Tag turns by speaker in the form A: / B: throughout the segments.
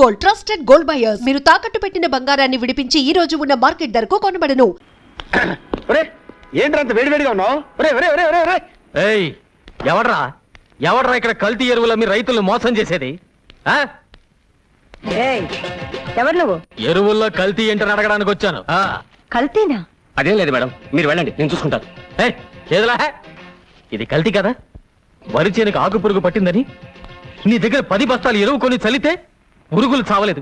A: Gold, trusted gold buyers. మీరు తాకట్టు పెట్టిన బంగారాన్ని విడిపించి ఈ రోజు ఉన్న మార్కెట్ ధరకు కొనబడను.
B: ఏంట్రా అంత వేడివేడిగా ఉన్నావు?
C: ఎవడ్రా ఇక్కడ కల్తీ ఎరువుల మీ రైతులను మోసం చేసేది?
D: ఎవరు నువ్వు?
C: ఎరువుల్లో కల్తీ ఏంటని అడగడానికి వచ్చాను.
D: కల్తీనా?
B: అదేం లేదు మేడం, మీరు వెళ్ళండి, నేను చూసుకుంటాను.
C: ఏదిలా ఇది కల్తీ కదా? వరి చేనుకు ఆకు పురుగు పట్టిందని నీ దగ్గర 10 బస్తాలు ఎరువు కొని చల్లితే పురుగులు చావలేదు,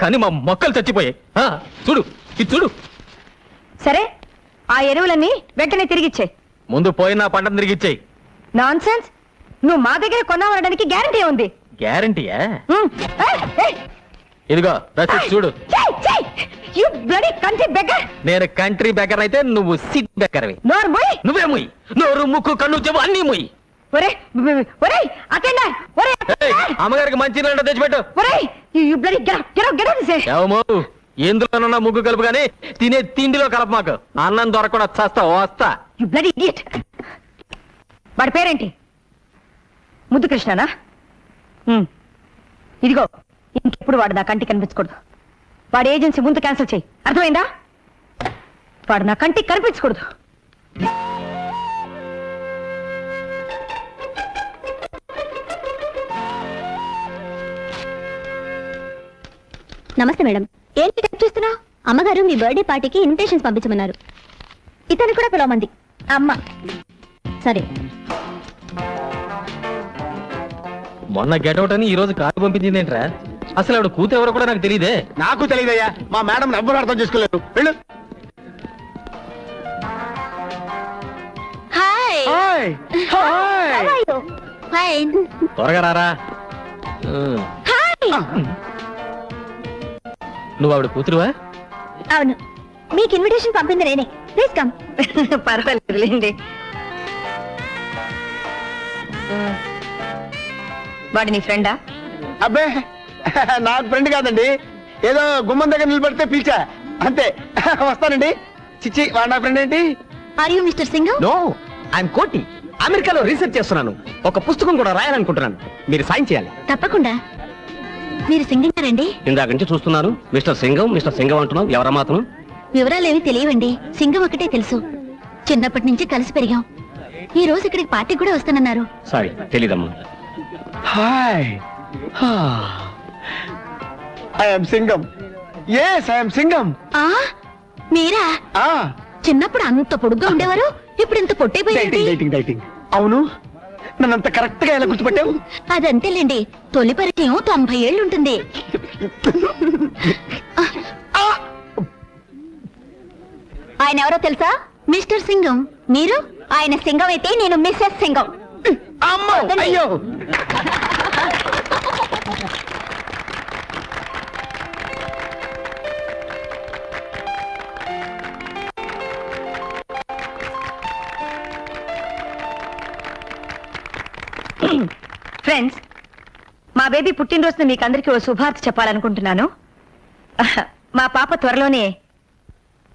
C: కానీ మా మొక్కలు చచ్చిపోయాయి. చూడు, ఇది చూడు.
D: సరే, ఆ ఎరువులన్నీ వెంటనే తిరిగిచ్చే.
C: ముందు పోయిన పంటను తిరిగిచ్చేయి.
D: Non sense. నువ్వు మా దగ్గర కొన్నావనడానికి గ్యారంటీ ఉంది.
C: గ్యారంటీయా? ఇదిగో రసీదు చూడు. నేను కంట్రీ బెగ్గర్ అయితే నువ్వు సిట్ బెగ్గర్వి. నువ్వే ముయ్యి. నోరు, ముక్కు, కన్ను, చెవు అన్ని ముయ్యి. అమ్మగారికి మంచి నీళ్ళ తెచ్చిపెట్టు. ఎందులోనన్నా ముగ్గు కలుపు గానీ తినే తిండిలో కలప. మాకు అన్నం దొరకకుండా చస్తా వస్తా.
D: వాడి పేరేంటి? ముద్దు కృష్ణనా? ఇదిగో, ఇంకెప్పుడు వాడు నా కంటికి కనిపించకూడదు. వాడి ఏజెన్సీ ముందు క్యాన్సిల్ చేయి, అర్థమైందా? వాడు నా కంటికి కనిపించకూడదు.
E: నమస్తే మేడం. ఏంటి టైప్ చేస్తున్నావు? అమ్మగారు మీ బర్త్డే పార్టీకి ఇన్విటేషన్స్ పంపించమన్నారు. ఇతను కూడా పిలవమంది అమ్మ. సరే.
C: మొన్న గెటౌట్ అని ఈ రోజు కారు పంపించింది ఏంట్రా? అసలు ఆవిడ కూతురు ఎవరో కూడా నాకు తెలియదే.
B: నాకు తెలియదయ్యా, మా మేడం ఎవ్వరు అర్థం చేసుకోలేరు. వెళ్ళు.
C: త్వరగా రారా. నువ్వు ఆవిడ కూతురువా?
E: అవును. మీకు ఇన్విటేషన్ పంపింది నేనే. Please come.
D: పర్వాలేదులేండి. వాడి నీ ఫ్రెండా?
B: అబ్బే, నాకు ఫ్రెండ్ కాదండి. ఏదో గుమ్మం దగ్గర నిలబడితే పిలిచా అంతే. వస్తానండి. చిచ్చి, వాడు నా ఫ్రెండ్ ఏంటి?
E: Are you mister Singam?
B: No, I'm Koti. అమెరికాలో రీసెర్చ్ చేస్తున్నాను. ఒక పుస్తకం కూడా రాయాలనుకుంటున్నాను. మీరు సాయం చేయాలి.
E: తప్పకుండా. మీరు సింగింగ్ రండి.
B: ఇందాక నుంచి చూస్తున్నాను. మిస్టర్ సింగం అంటున్నావు. ఎవరా మాత్రం?
E: వివరాలేవి తెలియవండి. సింగం ఒకటే తెలుసు. చిన్నప్పటి నుంచి కలిసి పెరిగాం. ఈ రోజు ఇక్కడికి పార్టీ కూడా వస్తానన్నారు.
B: సారీ, తెలీదమ్మా. Hi, I'm Singam. yes, I'm Singam.
E: మీరా? చిన్నప్పుడు అంత పొడుగ్గా ఉండేవారు, ఇప్పుడు ఇంత పొట్టైపోయింది.
B: అవును, నన్నంత కరెక్ట్ గా ఎలా గుర్తుపట్టావు?
E: అదంతేలేండి, తొలి పరిచయం 90 ఏళ్ళు ఉంటుంది. ఆయన ఎవరో తెలుసా? మిస్టర్ సింగం. మీరు? ఆయన సింగం అయితే నేను మిస్సెస్ సింగం.
B: అయ్యో,
D: ఫ్రెండ్స్, మా బేబీ పుట్టినరోజున మీకు అందరికీ ఓ శుభార్త చెప్పాలనుకుంటున్నాను. మా పాప త్వరలోనే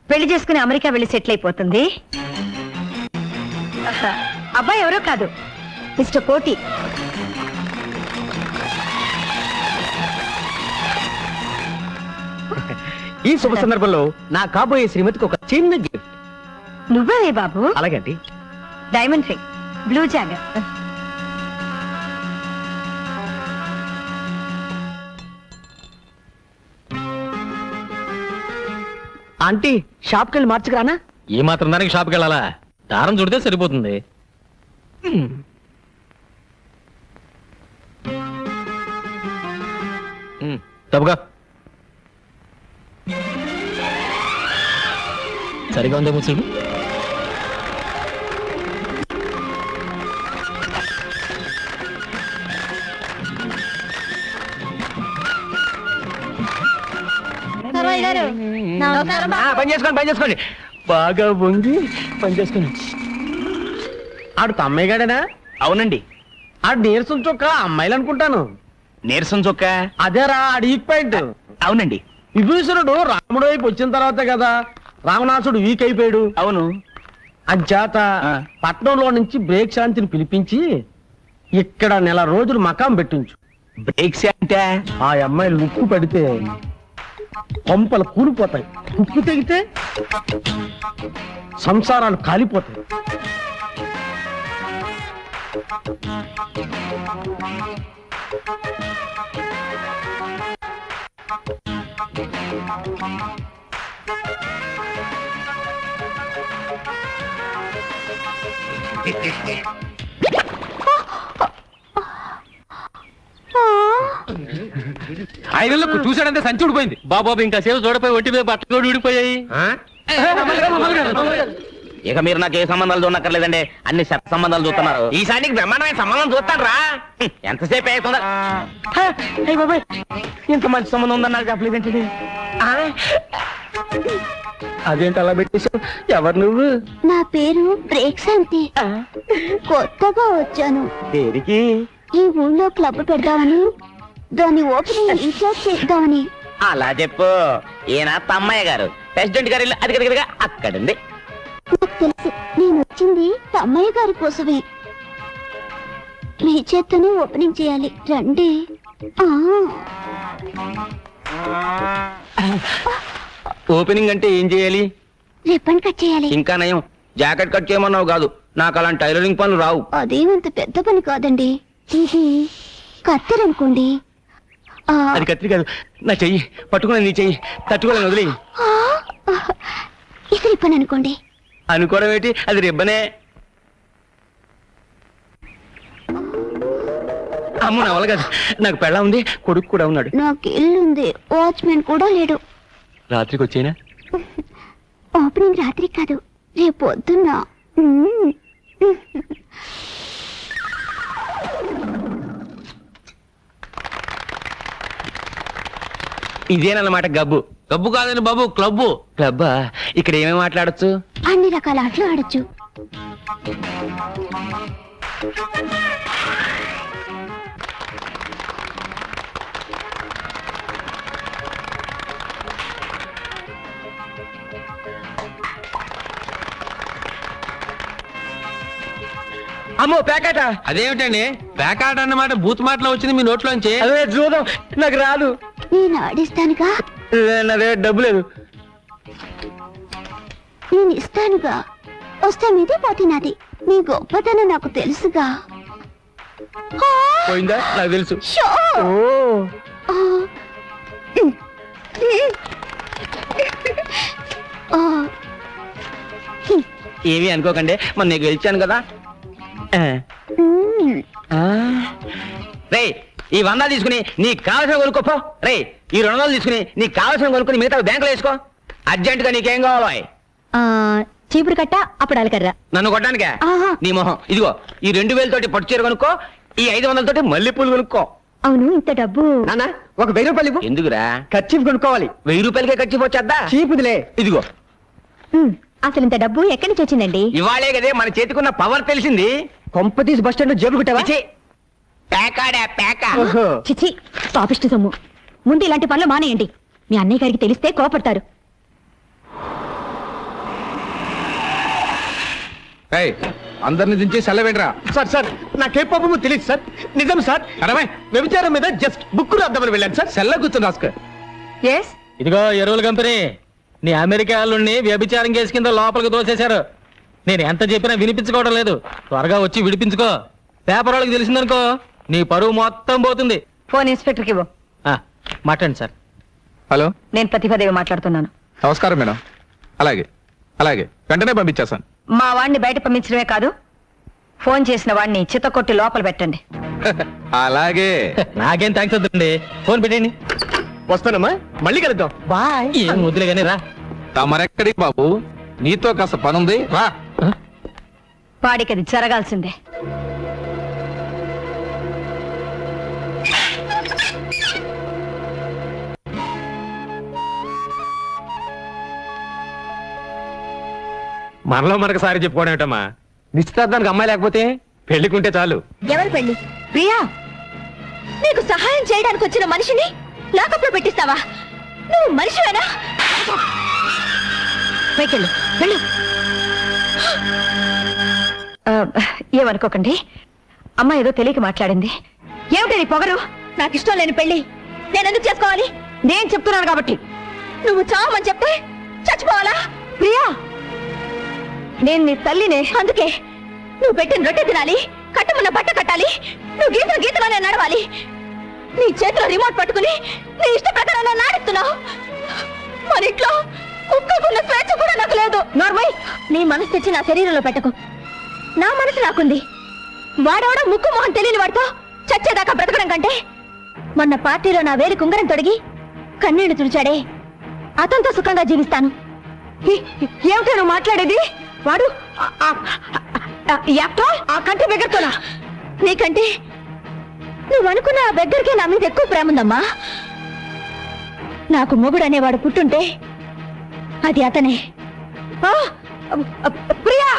D: పెళ్లి చేసుకుని అమెరికా వెళ్ళి సెటిల్ అయిపోతుంది. అబ్బాయి ఎవరో కాదు, మిస్టర్ కోటి.
B: ఈ శుభ సందర్భంలో నా కాబోయే శ్రీమతికి ఒక చిన్న గిఫ్ట్.
D: నువ్వే బాబు?
B: అలాగండి.
D: Diamond ring, blue jogger.
B: Aunty, షాప్కి వెళ్ళి మార్చుకురానా?
C: ఏ మాత్రం దానికి షాప్కి వెళ్ళాలా? దారం చుడితే సరిపోతుంది. తప్పుగా సరిగా ఉందే ముసుడు.
B: పని చేసుకోండి. బాగా వంగి పని చేసుకోండి. ఆడు తమ్మయ్యగాడేనా? అవునండి. ఆడు నీరసం చొక్క అమ్మాయిలు అనుకుంటాను. నీరసం చొక్క అదేరా, ఆడు ఈక్ పాయింట్. అవునండి. విభీషణుడు రాముడు వైపు వచ్చిన తర్వాత కదా రావణాసుడు వీక్ అయిపోయాడు. అవును. అంచేత పట్నంలో నుంచి బ్రేక్ శాంతిని పిలిపించి ఇక్కడ నెల రోజులు మకాం పెట్టించు. బ్రేక్స్ అంటే ఆ అమ్మాయి లుక్కు పడితే పంపలు కూలిపోతాయి, ఉప్పు తెగితే సంసారాలు కాలిపోతాయి.
C: ఐదులకు చూసాడంటే సంచి ఊడిపోయింది. బాబాబు ఇంకా సేవ చూడపోయి ఒంటి మీద బట్టలు కూడా ఊడిపోయాయి.
B: ఇక మీరు నాకు ఏ సంబంధాలు చూడక్కర్లేదండి, అన్ని శత సంబంధాలు చూస్తున్నారు. ఈసారికి బ్రహ్మాండమైన సంబంధం చూస్తాను రా. ఎంతసేపు అవుతుందా? బాబాయ్ ఇంత మంచి సంబంధం ఉందని నాకు చెప్పలేదండి. అదేంటి అలా పెట్టేశావు? ఎవరు నువ్వు?
E: నా పేరు బ్రేక్స్ అంటే కొత్తగా వచ్చాను.
B: దేనికి?
E: ఈ ఊళ్ళో క్లబ్ పెడదామని, దాని ఓపెనింగ్ ఇన్ఛార్జ్ చేద్దామని.
B: అలా చెప్పు. ఈయన తమ్మయ్య గారు, ప్రెసిడెంట్ గారు ఇల్లు అది అక్కడుంది.
E: నాకు తెలుసు, నేను వచ్చింది తమ్మయ్య గారి కోసమే. మీ చేత్తోనే ఓపెనింగ్ చేయాలి, రండి.
B: ఓపెనింగ్ అంటే ఏం చేయాలి?
E: రిబ్బన్ కట్ చేయాలి.
B: ఇంకా నయం, జాకెట్ కట్ చేయమన్నావు కాదు. నాకు అలాంటి టైలరింగ్ పనులు రావు.
E: అదేమంత పెద్ద పని కాదండి, ఇది కత్తెరనుకోండి.
B: అది కత్తిరి కాదు, నా చెయ్యి పట్టుకుని నీ చెయ్యి తట్టుకోలేని వదిలి.
E: ఇది రిబ్బన్ అనుకోండి.
B: అనుకోవడం ఏంటి, అది రిబ్బనే. అమ్మ నా వల్ల కాదు, నాకు పెళ్ళ ఉంది, కొడుకు కూడా ఉన్నాడు.
E: నాకు ఇల్లుంది, వాచ్మెన్ కూడా లేడు.
B: రాత్రికి వచ్చేనా?
E: ఓపెనింగ్ రాత్రి కాదు, రేపు పొద్దున్న.
B: ఇదేనన్నమాట గబ్బు.
C: డబ్బు కాదండి బాబు, క్లబ్బు.
B: క్లబ్బా? ఇక్కడ ఏమేమి మాట్లాడచ్చు?
E: అన్ని రకాల ఆటలు ఆడొచ్చు.
B: అమ్మో ప్యాకెటా?
C: అదేమిటండి పేకాట అన్నమాట బూత్ మాటలో వచ్చింది మీ నోట్లోంచి.
B: అదే చూద్దాం, నాకు రాదు.
E: నేను ఆడిస్తానుగా.
B: నా దగ్గర డబ్బు లేదు.
E: నేను ఇస్తానుగా, వస్తే మీదే పోతే నాది. మీ గొప్పతనం నాకు తెలుసుగా.
B: పోయిందా? నాకు తెలుసు.
E: షో!
B: ఓ ఏమి అనుకోకండి, మొన్న నీకు గెలిచాను కదా. రే ఈ 100 తీసుకుని నీకు కావాల్సిన కొనుక్కోపో. రే ఈ 200 తీసుకుని నీకు కావాల్సిన కొనుక్కుని మిగతా బ్యాంకులో వేసుకో. అర్జెంట్ గా నీకేం కావాలో?
D: చీపురు కట్ట, అప్పుడు అలకర్రా.
B: నన్ను కొట్టడానికే?
D: ఆహా.
B: నీ మొహం ఇదిగో, ఈ 2000 తోటి పట్టు చీర కొనుక్కో, ఈ 500 తోటి మల్లెపూలు కొనుక్కో.
D: అవును, ఇంత డబ్బు.
B: నాన్న ఒక 1000 రూపాయలు ఇవ్వు. ఎందుకురా? ఖర్చు కొనుక్కోవాలి. 1000 రూపాయలకే ఖర్చు వచ్చేద్దా? చీపుదిలే. ఇదిగో.
D: అసలు ఇంత డబ్బు ఎక్కడి నుంచి వచ్చిందండి?
B: ఇవాళే కదే మన చేతికున్న పవర్ తెలిసింది. కొంపతీసి బస్ స్టాండ్ జేబులు కుట్టావా? పేకాడా పేక.
D: చిచి, పాపిష్టి సొమ్ము. ముందు ఇలాంటి పనులు మానేయండి, మీ అన్నయ్య గారికి తెలిస్తే కోపడతారు.
C: అందరిని దించి సెలవేంట్రా.
B: సార్ సార్ నాకే పాపము తెలియదు సార్. నిజం సార్.
C: అరవై
B: వ్యభిచారం మీద జస్ట్ బుక్ రాద్దామని వెళ్ళాను సార్.
C: సెల్ల కూర్చొని రాసుకో.
D: ఎస్,
C: ఇదిగో ఎరువుల కంపెనీ, నీ అమెరికా వాళ్ళని వ్యభిచారం కేసు కింద లోపలికి దోసేశారు. నేను ఎంత చెప్పినా వినిపించుకోవడం లేదు. త్వరగా వచ్చి విడిపించుకో. పేపర్ వాళ్ళకి తెలిసిందనుకో నీ పరువు మొత్తం పోతుంది.
D: ఫోన్ ఇన్స్పెక్టర్కి ఇవ్వు.
C: మాట్లాడండి సార్.
F: హలో,
D: నేను ప్రతిభాదేవి మాట్లాడుతున్నాను.
F: నమస్కారం మేడం. అలాగే అలాగే వెంటనే పంపించేస్తాను.
D: మా వాడిని బయట పంపించడమే కాదు, ఫోన్ చేసిన వాడిని చిత్తకొట్టి లోపల పెట్టండి.
F: అలాగే.
C: నాకేం థ్యాంక్స్ వద్దండి, ఫోన్ పెట్టండి.
B: వస్తానమ్మా, మళ్ళీ కలుద్దాం. బాయ్.
C: ఏం వద్దులే కానీ రా.
F: తమరెక్కడికి బాబు, నీతో కాస్త పనుంది, రా.
D: వాడికి అది జరగాల్సిందే.
C: మనలో మనకు సారి చెప్పుకోవడం ఏంటమ్మా? నిశ్చితార్థానికి అమ్మాయి లేకపోతే పెళ్లికుంటే చాలు.
E: ఎవరు పెళ్లి?
D: ప్రియా,
E: నీకు సహాయం చేయడానికి వచ్చిన మనిషిని లాకప్ లో పెట్టిస్తావా? నువ్వు మనిషివేనా?
D: పైకెళ్ళు, వెళ్ళు. ఏమనుకోకండి, అమ్మ ఏదో తెలియక మాట్లాడింది. ఏమిటి నీ పొగరు?
E: నాకు ఇష్టం లేని పెళ్లి నేను ఎందుకు చేసుకోవాలి?
D: నేను చెప్తున్నాను కాబట్టి.
E: నువ్వు చావమని చెప్తే చచ్చిపోవాలా?
D: ప్రియా, నేను నీ తల్లినే.
E: అందుకే నువ్వు పెట్టిన రొట్టె తినాలి, కట్టమన్న బట్ట కట్టాలి, నువ్వు గీతల గీతలోనే నడవాలి. నీ చేతిలో రిమోట్ పట్టుకుని నీ ఇష్ట ప్రకారం నన్ను ఆడిస్తున్నావు. మన ఇంట్లో కుక్కకున్న స్వేచ్ఛ కూడా నాకు లేదు.
D: నార్మల్,
E: నీ మనసు తెచ్చి నా శరీరంలో పెట్టకు. నా మనసు నాకుంది. వాడవడం ముక్కు మొహం తెలియని వాడితో చచ్చేదాకా బ్రతకడం కంటే మొన్న పార్టీలో నా వేలి కుంగరం తొడిగి కన్నీళ్లు తుడిచాడే అతనితో సుఖంగా జీవిస్తాను.
D: ఏమిటో నువ్వు మాట్లాడేది? వాడు యాప్తో ఆ కంటి బెగ్గరతోనా?
E: నీకంటే నువ్వు అనుకున్న ఆ బెగ్గరికే నా మీద ఎక్కువ ప్రేమ ఉందమ్మా. నాకు మొగుడు అనేవాడు పుట్టుంటే అది అతనే.
D: ప్రియా,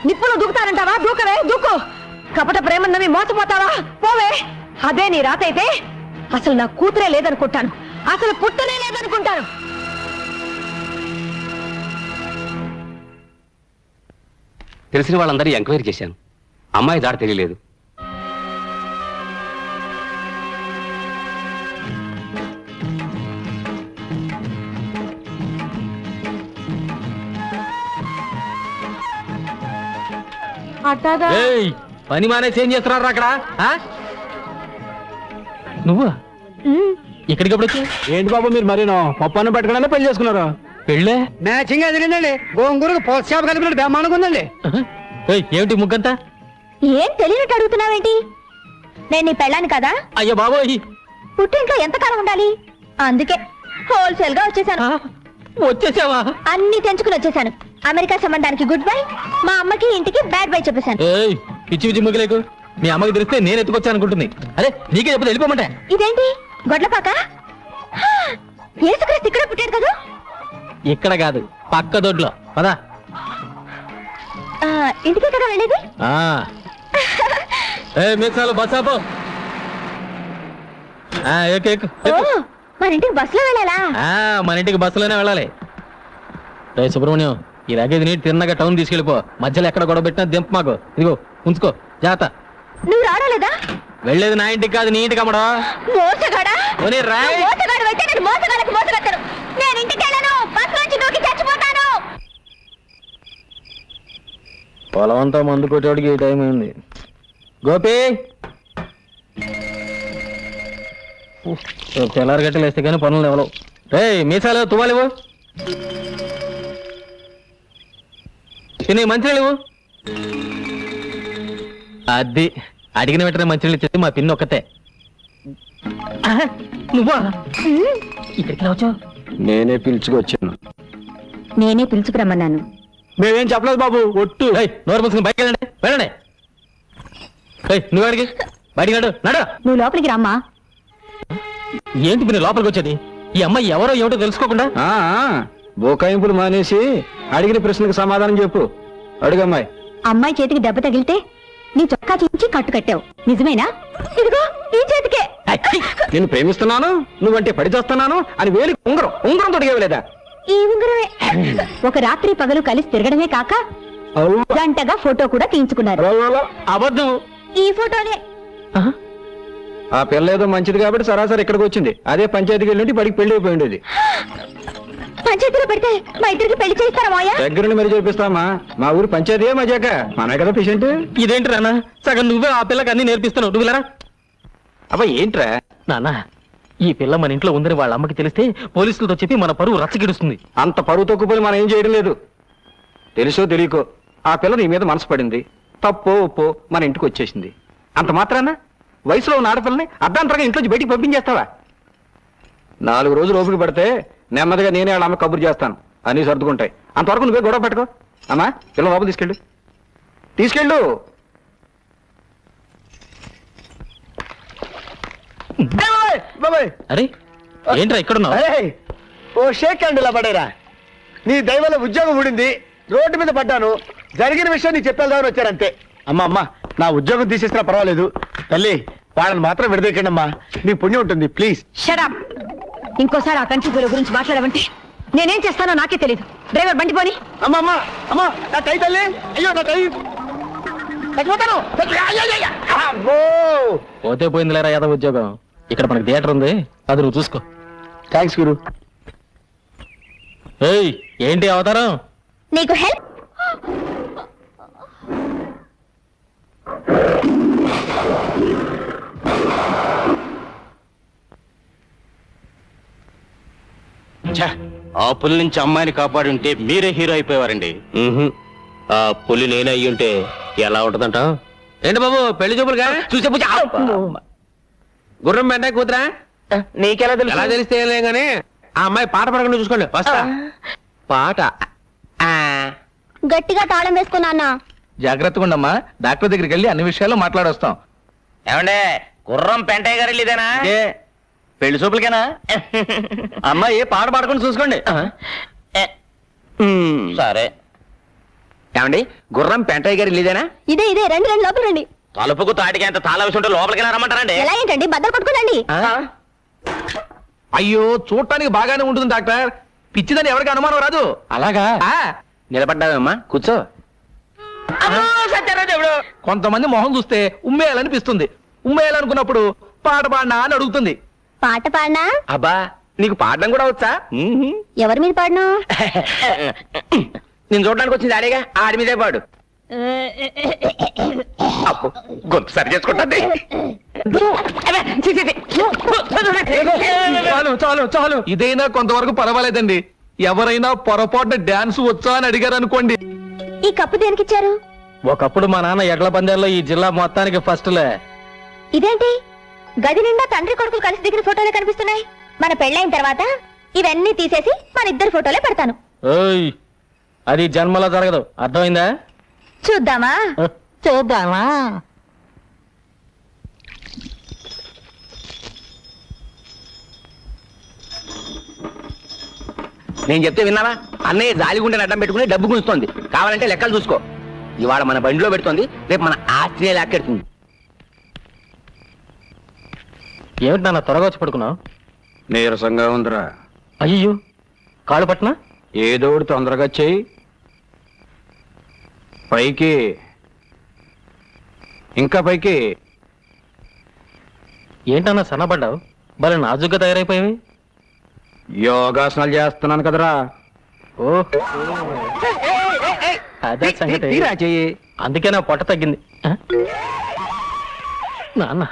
D: నిప్పులు దూకుతానంటావా? దూకవే, దూకు. కపట ప్రేమన్నవి మోసపోతావా? పోవే. అదే నీ రాత అయితే అసలు నా కూతురే లేదనుకుంటాను, అసలు పుట్టనే లేదనుకుంటాను.
G: తెలిసిన వాళ్ళందరూ ఎంక్వైరీ చేశాను. అమ్మాయి దాడి తెలియలేదు.
C: ఏయ్, పని మానేసి ఏం చేస్తున్నారు అక్కడ? ఆ? నువ్వా ఇక్కడికి ఎప్పుడు వచ్చావు?
B: ఏంటి బాబు మీరు మరీనో పప్పాన్ని పట్టుకున్నా పెళ్లి చేసుకున్నారు?
C: పెళ్ళే
B: మ్యాచింగ్ ఎదిరిందండి. గోంగూరకు పోషాపు కలిపినట్టు బ్రహ్మాండంగా ఉందండి.
C: ఏయ్, ఏమిటి ముగ్గంతా?
E: ఏం తెలియనట్టు అడుగుతున్నావేంటి? నేను నీ పెళ్ళాను కదా.
C: అయ్యో బాబోయ్,
E: పుట్టింట్లో ఎంతకాలం ఉండాలి? అందుకే హోల్సేల్ గా వచ్చేసాను.
C: వచ్చేసావా?
E: అన్ని తెంచుకుని వచ్చేసాను. అమెరికా సంబంధానికి గుడ్ బై, మా అమ్మకి ఇంటికి బ్యాడ్ బై చెప్పేశాను.
C: ఏయ్, పిచ్చి పిచ్చి ముగ్గులేకు. మీ అమ్మకి తెలిస్తే నేను ఎత్తుకొచ్చాను అనుకుంటుంది. అరే నీకే చెప్పదు, వెళ్ళిపోమంటే.
E: ఇదేంటి గొడ్లపాక? యేసుక్రీస్తు ఇక్కడ పుట్టాడు కదా.
C: ఇక్కడ కాదు, పక్క దొడ్లో. పదా.
E: ఇంటికే కదా వెళ్ళేది.
C: మీసాలు బస్సాపో.
E: మన ఇంటికి బస్సులో వెళ్ళాలా?
C: మన ఇంటికి బస్సులోనే వెళ్ళాలి. రే సుబ్రహ్మణ్యం, ఈ లగేజ్ నీటి తిన్నగా టౌన్ తీసుకెళ్ళిపో. మధ్యలో ఎక్కడ గొడవ పెట్టినా దింపు మాకు. ఇదిగో ఉంచుకో, జాగ్రత్త.
E: నువ్వు రావలేదా?
C: వెళ్ళేది నా ఇంటికి కాదు, నీ ఇంటికి అమ్మడా.
E: మోసగాడా?
C: పోనీ రాయ్.
E: నువ్వు మోసగాడు అయితే నేను మోసగాళ్ళకి మోసగత్తను. నేను ఇంటికి వెళ్ళను, బస్ నుంచి దూకి చచ్చిపోతాను.
C: పొలం అంతా మందు కొట్టేవాడికి ఈ టైం అయింది. గోపి, తెల్లారి గట్టలు వేస్తే కానీ పనులు ఎవరవు. రే మీసాలు తువ్వాలివు, తినే మంచినీళ్ళు. అది అడిగిన వెంటనే మంచినీళ్ళు ఇచ్చేది మా పిన్ని ఒక్కతే. నువ్వా ఇక్కడికి రావచ్చు?
B: నేనే పిలుచుకొచ్చాను.
D: నేనే పిలుచుకురమ్మన్నాను.
B: మేమేం చెప్పలేదు బాబు, ఒట్టు.
C: నోరు మూసుకుని బయటకు వెళ్ళండి, వెళ్ళండి. నువ్వు అడిగి బయటికి నడు, నడు.
D: నువ్వు లోపలికి రామ్మా.
C: ఏంటి మీరు లోపలికి వచ్చేది? ఈ అమ్మాయి ఎవరో ఏమిటో తెలుసుకోకుండా?
B: బోకాయింపులు మానేసి అడిగిన ప్రశ్నకు సమాధానం చెప్పు. అడుగమ్మాయి.
D: అమ్మాయి చేతికి దెబ్బ తగిలితే నీ చొక్కా చించి కట్టు కట్టావు, నిజమేనా?
E: ఇదిగో ఈ చేతికే.
B: నేను ప్రేమిస్తున్నాను, నువ్వంటే పడి చేస్తున్నాను అని వేలి ఉంగరం తొడిగేవలేదా?
E: ఈ ఉంగరమే.
D: ఒక రాత్రి పగలు కలిసి తిరగడమే కాక గంటగా ఫోటో కూడా తీయించుకున్నారు.
C: అబద్ధం.
E: ఈ ఫోటోనే.
B: ఆ పిల్ల ఏదో మంచిది కాబట్టి సరాసరి ఇక్కడికి వచ్చింది. అదే పంచాయతీకి వెళ్ళి బడికి పెళ్లి అయిపోయి ఉండేది.
E: పంచాయతీలో పెడితే మా ఇద్దరికి పెళ్లి చేస్తారా మాయా?
B: దగ్గరుండి మరి చేపిస్తామా? మా ఊరు పంచాయతీ మజాక, మన కదా పేషెంట్.
C: ఇదేంటి రానా, సగం నువ్వే ఆ పిల్లకి అన్ని నేర్పిస్తున్నావు. నువ్వులరా.
B: అబ్బా ఏంట్రా
C: నాన్న, ఈ పిల్ల మన ఇంట్లో ఉందని వాళ్ళ అమ్మకి తెలిస్తే పోలీసులతో చెప్పి మన పరువు రచ్చగిడుస్తుంది.
B: అంత పరువు తక్కువ మనం ఏం చేయడం లేదు. తెలుసో తెలియకో ఆ పిల్ల నీ మీద మనసు పడింది. తప్పో ఒప్పో మన ఇంటికి వచ్చేసింది. అంత మాత్రాన వయసులో ఉన్న ఆడపిల్లని అర్ధాంతరంగా ఇంట్లోంచి బయటికి పంపించేస్తావా? 4 రోజులు ఓపిక పడితే నెమ్మదిగా నేనే వాళ్ళ అమ్మ కబురు చేస్తాను, అన్నీ సర్దుకుంటాయి. అంతవరకు నువ్వే గొడవ పెట్టుకో. అమ్మా పిల్ల లోపల తీసుకెళ్ళు.
C: అరే ఏంట్రా ఇక్కడున్నావు?
B: ఓ షేక్ హ్యాండ్ ఇలా పడేరా. నీ దైవల ఉద్యోగం ఊడింది, రోడ్డు మీద పడ్డాను. జరిగిన విషయం నీకు చెప్పేద్దామని వచ్చారంతే. అమ్మా నా ఉద్యోగం తీసేసినా పర్వాలేదు తల్లి, వాళ్ళని మాత్రం విడదీకండి అమ్మా, నీ పుణ్యం ఉంటుంది ప్లీజ్.
D: షడప్. ఇంకోసారి ఆ కంచి పూల గురించి మాట్లాడమంటే నేనేం చేస్తానో నాకే తెలియదు. డ్రైవర్ బండి పోని.
B: అమ్మా నా కై తల్లి, అయ్యో నా కై చచ్చిపోతాను.
C: పోతే పోయింది లేరా యాదవ ఉద్యోగం. ఇక్కడ మనకి థియేటర్ ఉంది, అది నువ్వు చూసుకో.
B: థ్యాంక్స్ గురు.
C: ఏయ్, ఏంటి అవతారం?
E: నీకు హెల్ప్.
G: ఆ పులి నుంచి అమ్మాయిని కాపాడి ఉంటే మీరే హీరో అయిపోయేవారండి.
B: ఆ పులి నేనే అయ్యి ఉంటే ఎలా ఉంటదంట? ఏంటి బాబు పెళ్లి చూపులుగా చూసే గుర్రం వెంటనే కూతురా?
G: నీకెలా
B: ఎలా తెలిస్తే ఏం లేదు కానీ ఆ అమ్మాయి పాట పడకుండా చూసుకోండి. వస్తా. పాట
E: గట్టిగా తాళం వేసుకున్నా అన్న.
F: జాగ్రత్తగా ఉండమ్మా, డాక్టర్ దగ్గరికి వెళ్ళి అన్ని విషయాలు మాట్లాడొస్తాం.
G: ఏమండే, గుర్రం పెంటయ్య గారు ఇదేనా? పెళ్లి చూపులకేనా? అమ్మాయి పాట పాడుకుని చూసుకోండి. సరే.
B: ఏమండి, గుర్రం పెంటయ్య గారి ఇల్లేదేనా?
E: ఇదే ఇదే, రండి రండి, లోపల రండి.
G: తలుపుకు తాటికి ఎంత తాళ విషయం ఉంటే లోపలికి రమ్మంటారండి.
E: ఎలా ఏంటండి, బద్దలు పట్టుకోనండి.
F: అయ్యో, చూడటానికి బాగానే ఉంటుంది డాక్టర్, పిచ్చిదని ఎవరికి అనుమానం రాదు.
B: అలాగా? నిలబడ్డావమ్మా, కూర్చో.
F: కొంతమంది మొహం చూస్తే ఉమ్మేయాలనిపిస్తుంది. ఉమ్మేయాలనుకున్నప్పుడు పాట పాడినా అని అడుగుతుంది.
E: పాట పాడినా?
B: అబ్బా, నీకు పాడడం కూడా వచ్చా?
E: ఎవరి మీద పాడను?
B: నేను చూడడానికి వచ్చింది ఆడేగా, ఆడి మీదే పాడు. అబ్బో, గొంతు సరి చేసుకుంటుంది.
F: చాలు చాలు చాలు, ఇదైనా కొంతవరకు పర్వాలేదండి. ఎవరైనా పొరపాటున డాన్స్ వచ్చా అని అడిగారు అనుకోండి.
E: ఈ కప్పు దేనికిచ్చారు?
C: ఒకప్పుడు మా నాన్న ఎడ్ల పందాల్లో ఈ జిల్లా మొత్తానికి ఫస్ట్లే.
E: ఇదేంటి, గది నిండా తండ్రి కొడుకులు కలిసి దిగిన ఫోటోలే కనిపిస్తున్నాయి. మన పెళ్ళైన తర్వాత ఇవన్నీ తీసేసి మన ఇద్దరు ఫోటోలే పెడతాను.
C: ఓయ్, అది జన్మలో జరగదు, అర్థమైందా?
E: చూద్దామా? చూద్దామా?
B: నేను చెప్తే విన్నావా? అన్నయ్య జాలిగుండెని అడ్డం పెట్టుకుని డబ్బు గుంజుతోంది. కావాలంటే లెక్కలు చూసుకో. ఇవాళ మన బండిలో పెడుతోంది, రేపు మన ఆస్ట్రేలియా లాక్కెడుతుంది.
C: ఏమిటి నాన్న త్వరగా వచ్చి పడుకున్నావు?
B: నీరసంగా ఉందిరా.
C: అయ్యో, కాళ్ళు పట్టినా?
B: ఏదో ఒకటి తొందరగా చెయ్యి. పైకి, ఇంకా పైకి.
C: ఏంటన్నా సన్నపడ్డావు? భలే నాజుగ్గా తయారైపోయావి.
B: యోగాసనాలు చేస్తున్నాను కదరా.
C: ఓ, అదే సంగతి.
B: తీరా చెయ్యి.
C: అందుకే నా పొట్ట తగ్గింది. ఆ? నాన్న,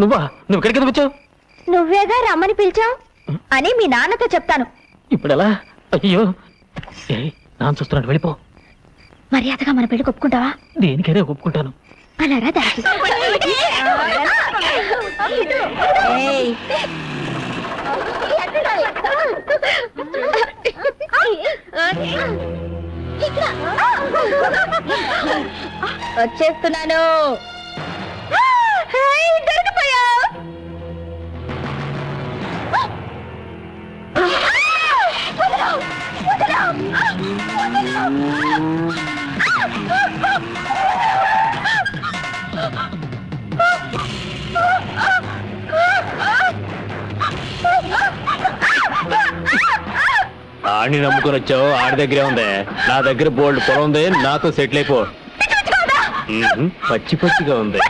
C: నువ్వు ఇక్కడికి ఎందుకు వచ్చావు?
E: నువ్వేగా రమ్మని పిలిచావు అని మీ నాన్నతో చెప్తాను.
C: ఇప్పుడు ఎలా? అయ్యో, నాన్న చూస్తున్నాడు, వెళ్ళిపో.
E: మర్యాదగా మన పెళ్లి ఒప్పుకుంటావా?
C: దేనికైనా ఒప్పుకుంటాను.
E: అలా రా దారికి. ఏయ్. వచ్చేస్తున్నాను. దొరికిపోయా.
C: ఆడిని నమ్ముకొని వచ్చావు, ఆడి దగ్గరే ఉంది. నా దగ్గర బోల్డ్ పొలం ఉంది, నాతో సెటిల్ అయిపో. పచ్చి పచ్చిగా ఉంది.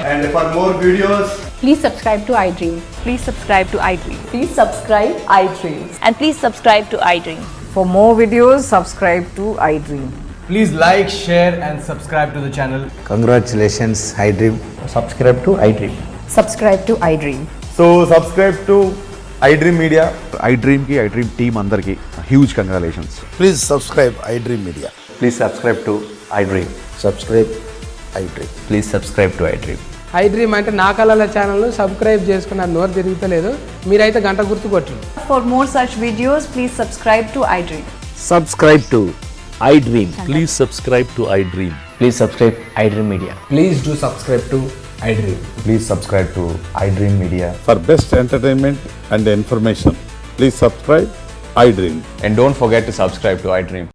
H: And for more videos,
I: Please subscribe to iDream.
J: Please subscribe to iDream.
I: Please subscribe iDream.
J: And please subscribe to iDream.
I: For more videos, subscribe to iDream.
H: please like, share, and subscribe to the channel.
K: Congratulations, iDream.
G: Subscribe to iDream.
I: Subscribe to iDream.
H: So subscribe to iDream Media.
K: iDream ki, iDream team andarki huge congratulations.
H: Please subscribe iDream Media.
G: Please subscribe to iDream.
K: Subscribe iDream.
G: Please subscribe to iDream.
L: iDream అంటే నా కళల ఛానల్ను subscribe చేసుకున్న నోరు తిరుగుతలేదు మీరైతే గంట గుర్తు కొట్టండి.
J: For more such videos, please subscribe to iDream.
K: Subscribe to iDream.
F: Please subscribe to iDream.
G: Please subscribe iDream Media.
H: Please do subscribe to iDream.
K: Please subscribe to iDream Media.
F: For best entertainment and information, please subscribe iDream.
K: And don't forget to subscribe to iDream.